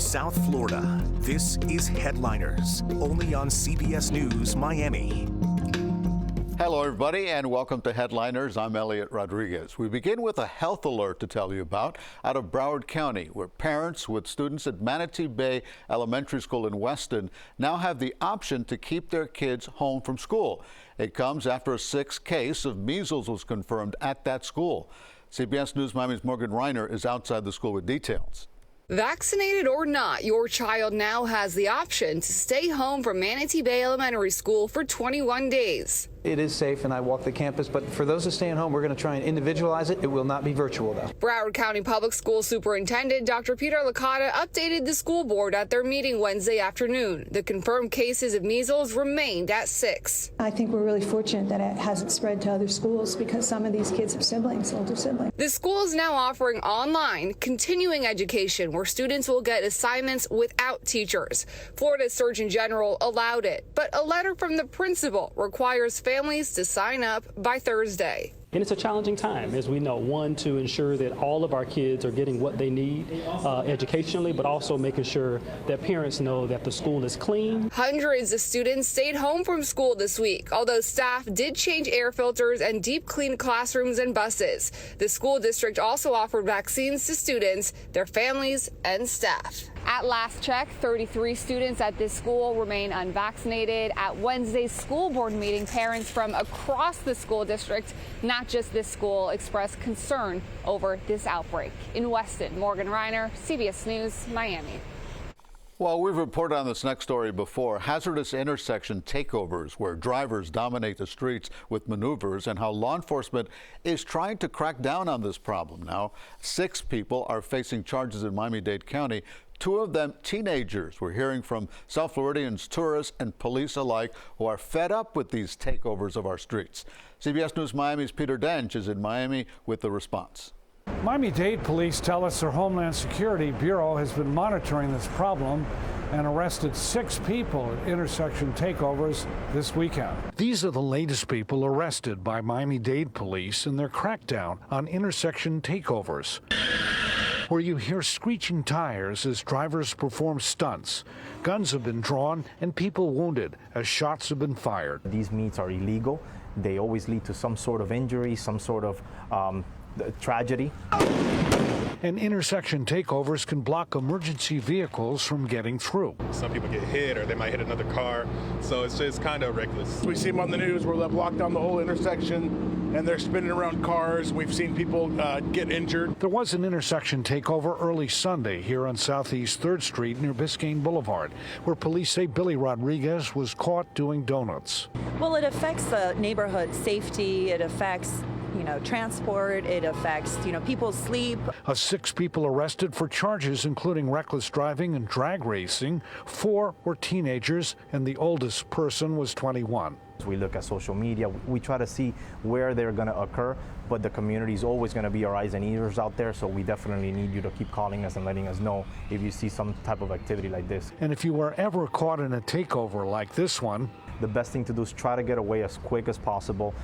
South Florida, this is Headliners, only on CBS News Miami. Hello, everybody, and welcome to Headliners. I'm Elliot Rodriguez. We begin with a health alert to tell you about out of Broward County, where parents with students at Manatee Bay Elementary School in Weston now have the option to keep their kids home from school. It comes after a 6th case of measles was confirmed at that school. CBS News Miami's Morgan Reiner is outside the school with details. Vaccinated or not, your child now has the option to stay home from Manatee Bay Elementary School for 21 days. It is safe, and I walk the campus, but for those that stay at home, we're going to try and individualize it. It will not be virtual, though. Broward County Public School Superintendent Dr. Peter Licata updated the school board at their meeting Wednesday afternoon. The confirmed cases of measles remained at 6. I think we're really fortunate that it hasn't spread to other schools because some of these kids have siblings, older siblings. The school is now offering online continuing education where students will get assignments without teachers. Florida's Surgeon General allowed it, but a letter from the principal requires families to sign up by Thursday. And it's a challenging time, as we know, one, to ensure that all of our kids are getting what they need educationally, but also making sure that parents know that the school is clean. Hundreds of students stayed home from school this week, although staff did change air filters and deep clean classrooms and buses. The school district also offered vaccines to students, their families, and staff. At last check, 33 students at this school remain unvaccinated. At Wednesday's school board meeting, parents from across the school district, not just this school, expressed concern over this outbreak. In Weston, Morgan Reiner, CBS News, Miami. Well, we've reported on this next story before, hazardous intersection takeovers, where drivers dominate the streets with maneuvers, and how law enforcement is trying to crack down on this problem. Now, 6 people are facing charges in Miami-Dade County. 2 of them teenagers. We're hearing from South Floridians, tourists, and police alike who are fed up with these takeovers of our streets. CBS News Miami's Peter Dench is in Miami with the response. Miami-Dade police tell us their Homeland Security Bureau has been monitoring this problem and arrested 6 people at intersection takeovers this weekend. These are the latest people arrested by Miami-Dade police in their crackdown on intersection takeovers, where you hear screeching tires as drivers perform stunts. Guns have been drawn and people wounded as shots have been fired. These meets are illegal. They always lead to some sort of injury, some sort of tragedy. And intersection takeovers can block emergency vehicles from getting through. Some people get hit or they might hit another car, so it's just kind of reckless. We see them on the news where they've blocked down the whole intersection and they're spinning around cars. We've seen people get injured. There was an intersection takeover early Sunday here on Southeast 3rd Street near Biscayne Boulevard, where police say Billy Rodriguez was caught doing donuts. Well, it affects the neighborhood safety. It affects transport, it affects, people's sleep. 6 people arrested for charges including reckless driving and drag racing. 4 were teenagers, and the oldest person was 21. We look at social media. We try to see where they're going to occur, but the community is always going to be our eyes and ears out there, so we definitely need you to keep calling us and letting us know if you see some type of activity like this. And if you were ever caught in a takeover like this one, the best thing to do is try to get away as quick as possible.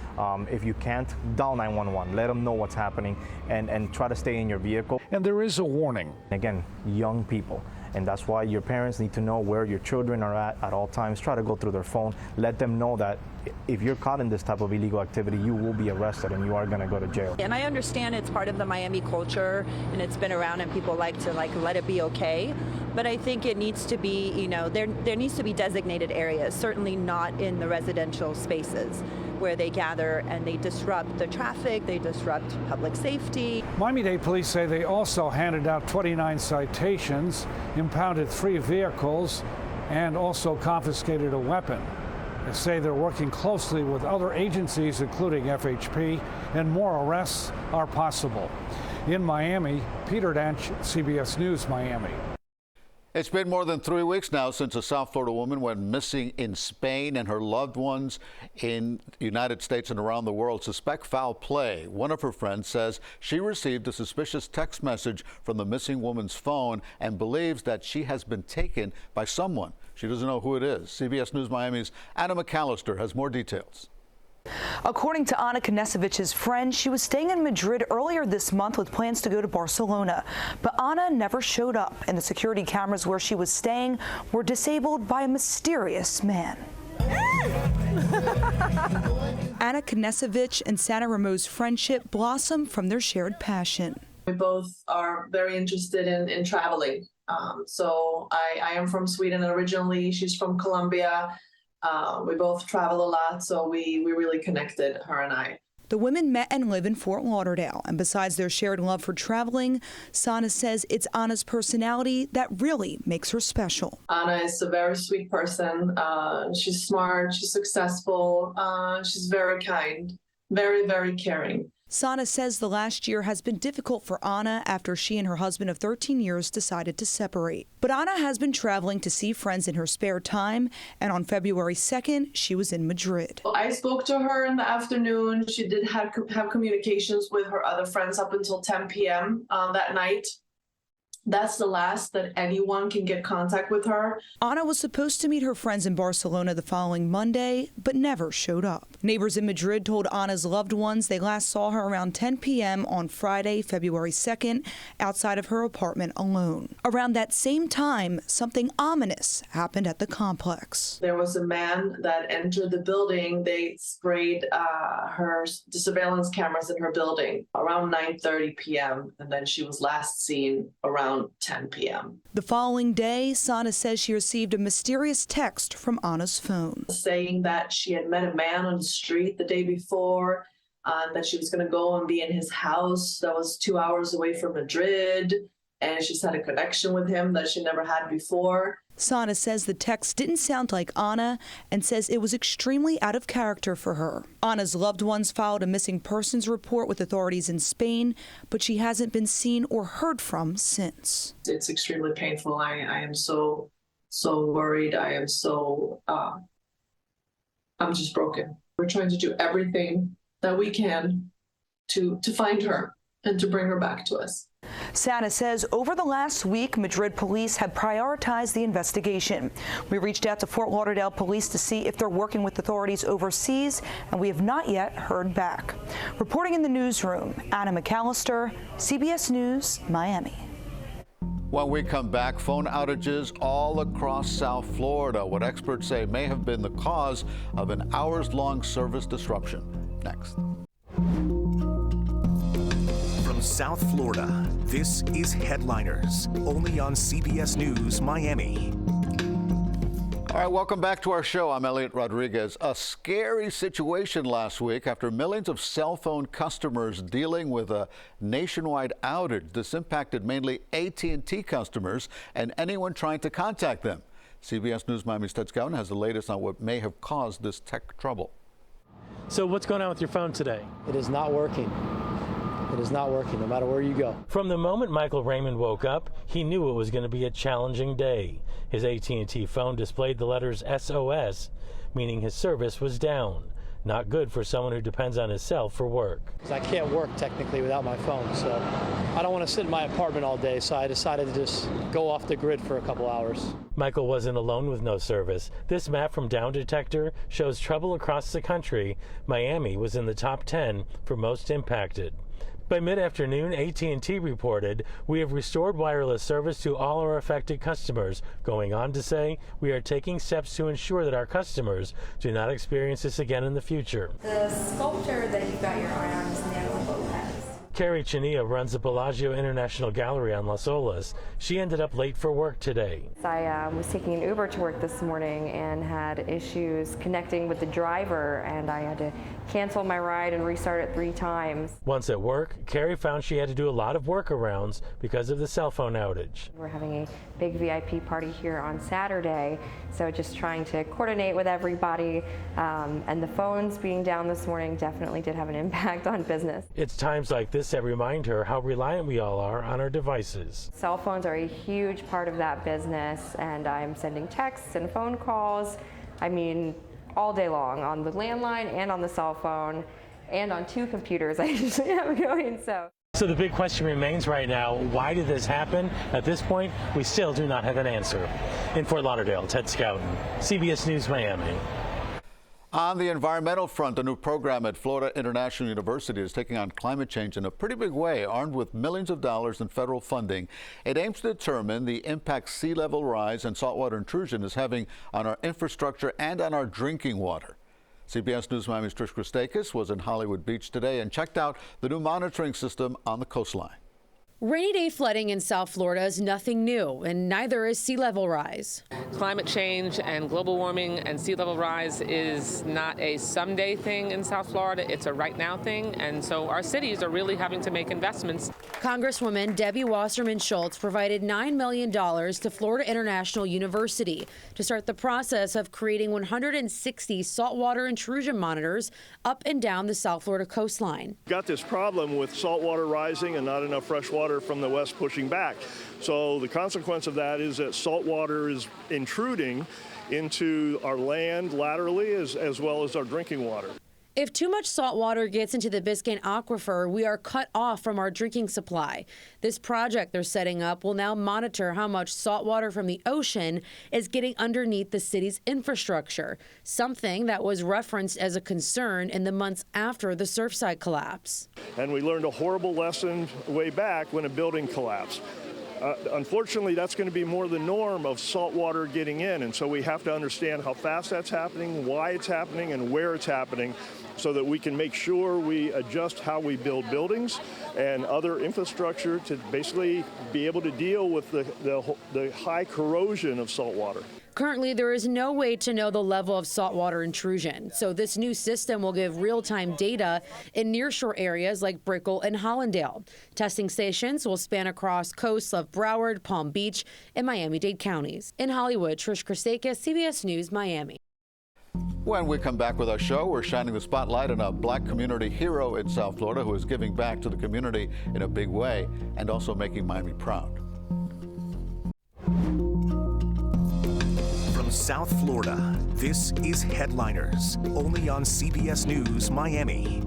If you can't, dial 911. Let them know what's happening and try to stay in your vehicle. And there is a warning. Again, young people. And that's why your parents need to know where your children are at all times. Try to go through their phone. Let them know that if you're caught in this type of illegal activity, you will be arrested and you are going to go to jail. And I understand it's part of the Miami culture and it's been around and people like to let it be okay. But I think it needs to be, there needs to be designated areas, certainly not in the residential spaces where they gather and they disrupt the traffic, they disrupt public safety. Miami-Dade police say they also handed out 29 citations, impounded 3 vehicles, and also confiscated a weapon. They say they're working closely with other agencies, including FHP, and more arrests are possible. In Miami, Peter Dench, CBS News, Miami. It's been more than 3 weeks now since a South Florida woman went missing in Spain, and her loved ones in the United States and around the world suspect foul play. One of her friends says she received a suspicious text message from the missing woman's phone and believes that she has been taken by someone. She doesn't know who it is. CBS News Miami's Anna McAllister has more details. According to Anna Knesevich's friend, she was staying in Madrid earlier this month with plans to go to Barcelona. But Anna never showed up, and the security cameras where she was staying were disabled by a mysterious man. Anna Knesevich and Santa Ramo's friendship blossomed from their shared passion. We both are very interested in traveling. So I am from Sweden originally. She's from Colombia. We both travel a lot, so we really connected, her and I. The women met and live in Fort Lauderdale, and besides their shared love for traveling, Sana says it's Anna's personality that really makes her special. Anna is a very sweet person. She's smart, she's successful, she's very kind, very, very caring. Sana says the last year has been difficult for Anna after she and her husband of 13 years decided to separate. But Anna has been traveling to see friends in her spare time, and on February 2nd, she was in Madrid. I spoke to her in the afternoon. She did have communications with her other friends up until 10 p.m. That night. That's the last that anyone can get contact with her. Anna was supposed to meet her friends in Barcelona the following Monday, but never showed up. Neighbors in Madrid told Anna's loved ones they last saw her around 10 p.m. on Friday, February 2nd, outside of her apartment alone. Around that same time, something ominous happened at the complex. There was a man that entered the building. They sprayed the surveillance cameras in her building around 9:30 p.m. and then she was last seen around 10 p.m. The following day, Sana says she received a mysterious text from Anna's phone saying that she had met a man on the street the day before, that she was going to go and be in his house that was 2 hours away from Madrid, and she's had a connection with him that she never had before. Sana says the text didn't sound like Anna and says it was extremely out of character for her. Anna's loved ones filed a missing persons report with authorities in Spain, but she hasn't been seen or heard from since. It's extremely painful. I am so worried. I am so, I'm just broken. We're trying to do everything that we can to find her and to bring her back to us. Sana says over the last week, Madrid police have prioritized the investigation. We reached out to Fort Lauderdale police to see if they're working with authorities overseas, and we have not yet heard back. Reporting in the newsroom, Anna McAllister, CBS News, Miami. When we come back, phone outages all across South Florida, what experts say may have been the cause of an hours-long service disruption. Next. From South Florida, this is Headliners, only on CBS News Miami. All right, welcome back to our show. I'm Elliot Rodriguez. A scary situation last week after millions of cell phone customers dealing with a nationwide outage. This impacted mainly AT&T customers and anyone trying to contact them. CBS News Miami's Ted Scouten has the latest on what may have caused this tech trouble. So what's going on with your phone today? It is not working. It is not working, no matter where you go. From the moment Michael Raymond woke up, he knew it was going to be a challenging day. His AT&T phone displayed the letters SOS, meaning his service was down. Not good for someone who depends on his cell for work. I can't work technically without my phone, so I don't want to sit in my apartment all day, so I decided to just go off the grid for a couple hours. Michael wasn't alone with no service. This map from Down Detector shows trouble across the country. Miami was in the top 10 for most impacted. By mid-afternoon, AT&T reported, "We have restored wireless service to all our affected customers," going on to say, "We are taking steps to ensure that our customers do not experience this again in the future." The sculpture that you've got your eye on is Natalie Lopez. Carrie Chania runs the Bellagio International Gallery on Las Olas. She ended up late for work today. I was taking an Uber to work this morning and had issues connecting with the driver, and I had to cancel my ride and restart it 3 times. Once at work, Carrie found she had to do a lot of workarounds because of the cell phone outage. We're having a big VIP party here on Saturday, so just trying to coordinate with everybody, and the phones being down this morning definitely did have an impact on business. It's times like this that remind her how reliant we all are on our devices. Cell phones are a huge part of that business, and I'm sending texts and phone calls, I mean, all day long on the landline and on the cell phone and on 2 computers I usually have going. So the big question remains right now, why did this happen? At this point, we still do not have an answer. In Fort Lauderdale, Ted Scouten, CBS News Miami. On the environmental front, a new program at Florida International University is taking on climate change in a pretty big way. Armed with millions of dollars in federal funding, it aims to determine the impact sea level rise and saltwater intrusion is having on our infrastructure and on our drinking water. CBS News Miami's Trish Christakis was in Hollywood Beach today and checked out the new monitoring system on the coastline. Rainy day flooding in South Florida is nothing new, and neither is sea level rise. Climate change and global warming and sea level rise is not a someday thing in South Florida. It's a right now thing, and so our cities are really having to make investments. Congresswoman Debbie Wasserman Schultz provided $9 million to Florida International University to start the process of creating 160 saltwater intrusion monitors up and down the South Florida coastline. Got this problem with saltwater rising and not enough fresh water from the west pushing back. So the consequence of that is that salt water is intruding into our land laterally as well as our drinking water. If too much salt water gets into the Biscayne aquifer, we are cut off from our drinking supply. This project they're setting up will now monitor how much salt water from the ocean is getting underneath the city's infrastructure, something that was referenced as a concern in the months after the Surfside collapse. And we learned a horrible lesson way back when a building collapsed. Unfortunately, that's going to be more the norm of salt water getting in, and so we have to understand how fast that's happening, why it's happening, and where it's happening, so that we can make sure we adjust how we build buildings and other infrastructure to basically be able to deal with the high corrosion of salt water. Currently, there is no way to know the level of saltwater intrusion, so this new system will give real-time data in nearshore areas like Brickell and Hollandale. Testing stations will span across coasts of Broward, Palm Beach, and Miami-Dade counties. In Hollywood, Trish Christakis, CBS News, Miami. When we come back with our show, we're shining the spotlight on a black community hero in South Florida who is giving back to the community in a big way and also making Miami proud. From South Florida, this is Headliners, only on CBS News Miami.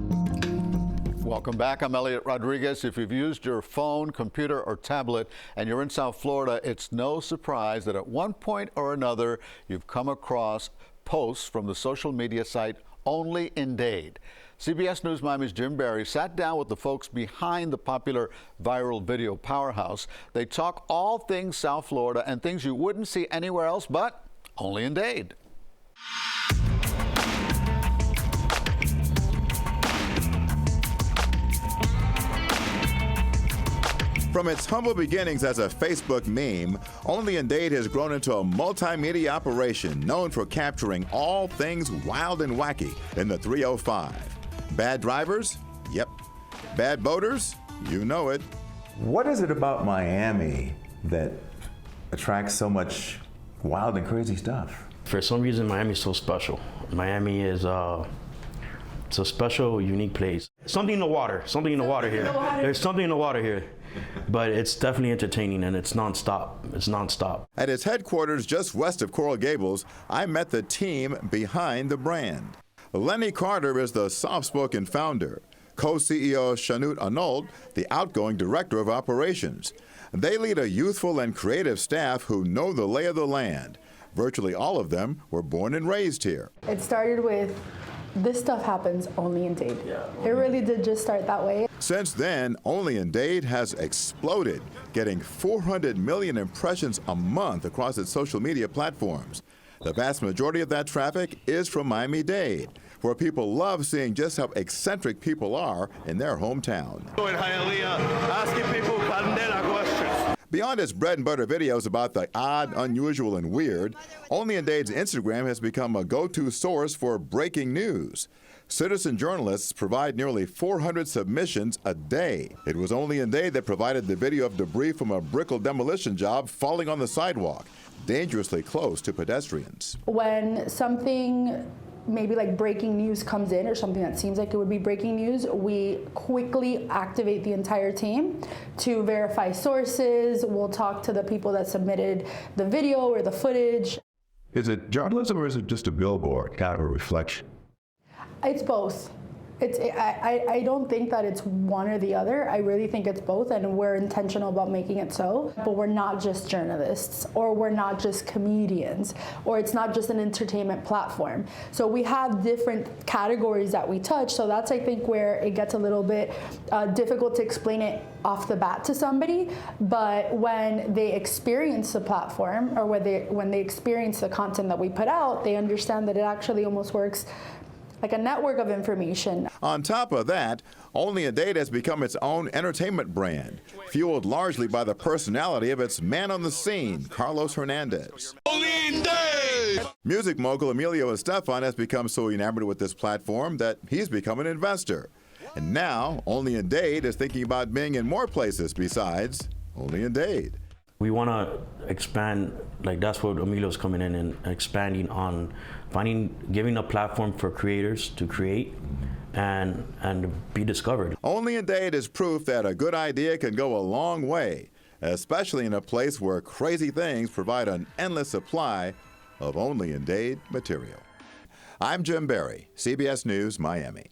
Welcome back. I'm Elliot Rodriguez. If you've used your phone, computer, or tablet and you're in South Florida, it's no surprise that at one point or another you've come across posts from the social media site Only-in-Dade. CBS News Miami's Jim Barry sat down with the folks behind the popular viral video Powerhouse. They talk all things South Florida and things you wouldn't see anywhere else but only in Dade. From its humble beginnings as a Facebook meme, Only-in-Dade has grown into a multimedia operation known for capturing all things wild and wacky in the 305. Bad drivers? Yep. Bad boaters? You know it. What is it about Miami that attracts so much wild and crazy stuff? For some reason, Miami is so special. Miami is it's a special, unique place. Something in the water here. There's something in the water here. But it's definitely entertaining, and it's nonstop. It's nonstop. At its headquarters just west of Coral Gables, I met the team behind the brand. Lenny Carter is the soft-spoken founder. Co-CEO Shanut Arnold, the outgoing director of operations. They lead a youthful and creative staff who know the lay of the land. Virtually all of them were born and raised here. It started with, this stuff happens only in Dade. It really did just start that way. Since then, Only-in-Dade has exploded, getting 400 million impressions a month across its social media platforms. The vast majority of that traffic is from Miami-Dade, where people love seeing just how eccentric people are in their hometown. Asking people candela questions. Beyond its bread and butter videos about the odd, unusual, and weird, Only-in-Dade's Instagram has become a go-to source for breaking news. Citizen journalists provide nearly 400 submissions a day. It was Only-in-Dade that provided the video of debris from a Brickell demolition job falling on the sidewalk, dangerously close to pedestrians. When something maybe like breaking news comes in or something that seems like it would be breaking news, we quickly activate the entire team to verify sources. We'll talk to the people that submitted the video or the footage. Is it journalism or is it just a billboard, kind of a reflection? It's both. I don't think that it's one or the other. I really think it's both, and we're intentional about making it so. But we're not just journalists, or we're not just comedians, or it's not just an entertainment platform. So we have different categories that we touch. So that's, I think, where it gets a little bit difficult to explain it off the bat to somebody. But when they experience the platform, or when they experience the content that we put out, they understand that it actually almost works like a network of information. On top of that, Only in Dade has become its own entertainment brand, fueled largely by the personality of its man on the scene, Carlos Hernandez. Only in Dade! Music mogul Emilio Estefan has become so enamored with this platform that he's become an investor. And now, Only in Dade is thinking about being in more places besides Only in Dade. We want to expand, like that's what Emilio's coming in and expanding on giving a platform for creators to create and be discovered. Only in Dade is proof that a good idea can go a long way, especially in a place where crazy things provide an endless supply of Only in Dade material. I'm Jim Barry, CBS News, Miami.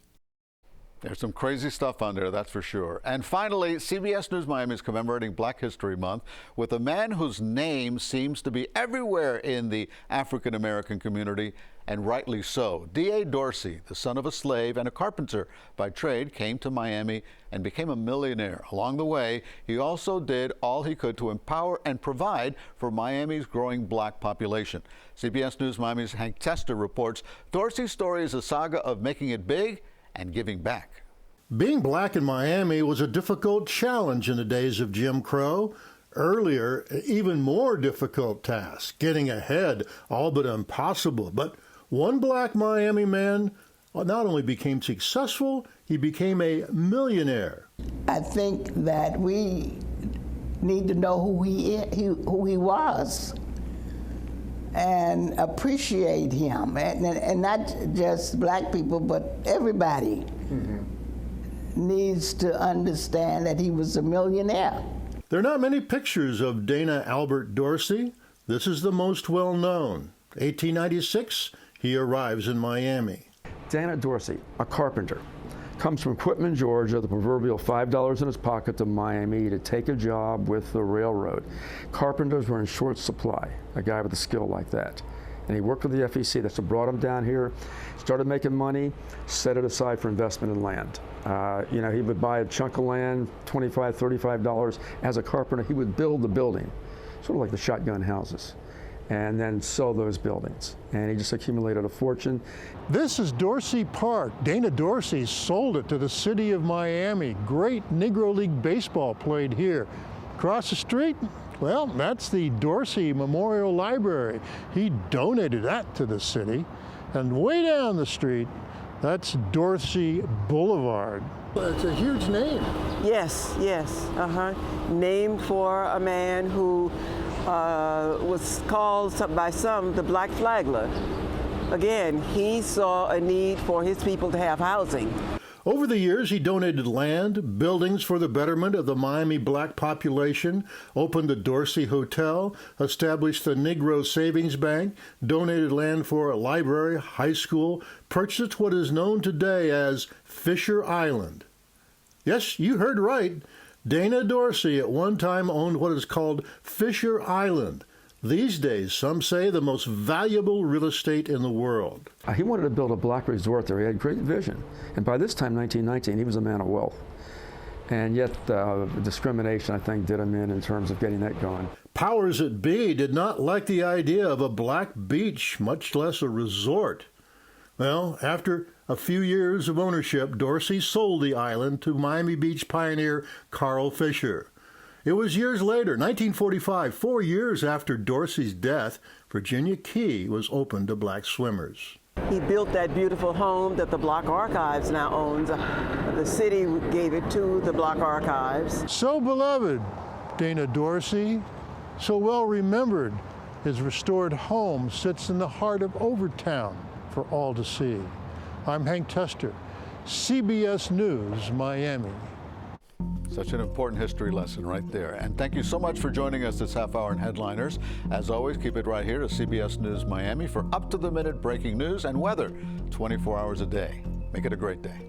There's some crazy stuff on there, that's for sure. And finally, CBS News Miami is commemorating Black History Month with a man whose name seems to be everywhere in the African-American community, and rightly so. D.A. Dorsey, the son of a slave and a carpenter by trade, came to Miami and became a millionaire. Along the way, he also did all he could to empower and provide for Miami's growing black population. CBS News Miami's Hank Tester reports Dorsey's story is a saga of making it big and giving back. Being black in Miami was a difficult challenge in the days of Jim Crow. Earlier, even more difficult task, getting ahead, all but impossible. But one black Miami man not only became successful, he became a millionaire. I think that we need to know who he was and appreciate him, and not just black people, but everybody needs to understand that he was a millionaire. There are not many pictures of Dana Albert Dorsey. This is the most well-known. 1896, he arrives in Miami. Dana Dorsey, a carpenter, comes from Quitman, Georgia, the proverbial $5 in his pocket to Miami to take a job with the railroad. Carpenters were in short supply, a guy with a skill like that. And he worked with the FEC, that's what brought him down here, started making money, set it aside for investment in land. He would buy a chunk of land, $25, $35. As a carpenter, he would build the building, sort of like the shotgun houses, and then sell those buildings. And he just accumulated a fortune. This is Dorsey Park. Dana Dorsey sold it to the city of Miami. Great Negro League baseball played here. Across the street, well, that's the Dorsey Memorial Library. He donated that to the city. And way down the street, that's Dorsey Boulevard. It's a huge name. Yes, named for a man who was called by some the Black Flagler. Again, he saw a need for his people to have housing. Over the years, he donated land, buildings for the betterment of the Miami black population, opened the Dorsey Hotel, established the Negro Savings Bank, donated land for a library, high school, purchased what is known today as Fisher Island. Yes, you heard right. Dana Dorsey at one time owned what is called Fisher Island. These days, some say the most valuable real estate in the world. He wanted to build a black resort there. He had great vision. And by this time, 1919, he was a man of wealth. And yet, discrimination, I think, did him in terms of getting that going. Powers that be did not like the idea of a black beach, much less a resort. Well, after a few years of ownership, Dorsey sold the island to Miami Beach pioneer Carl Fisher. It was years later, 1945, 4 years after Dorsey's death, Virginia Key was opened to black swimmers. He built that beautiful home that the Black Archives now owns. The city gave it to the Black Archives. So beloved, Dana Dorsey, so well remembered, his restored home sits in the heart of Overtown for all to see. I'm Hank Tester, CBS News, Miami. Such an important history lesson right there. And thank you so much for joining us this half hour in Headliners. As always, keep it right here to CBS News Miami for up-to-the-minute breaking news and weather 24 hours a day. Make it a great day.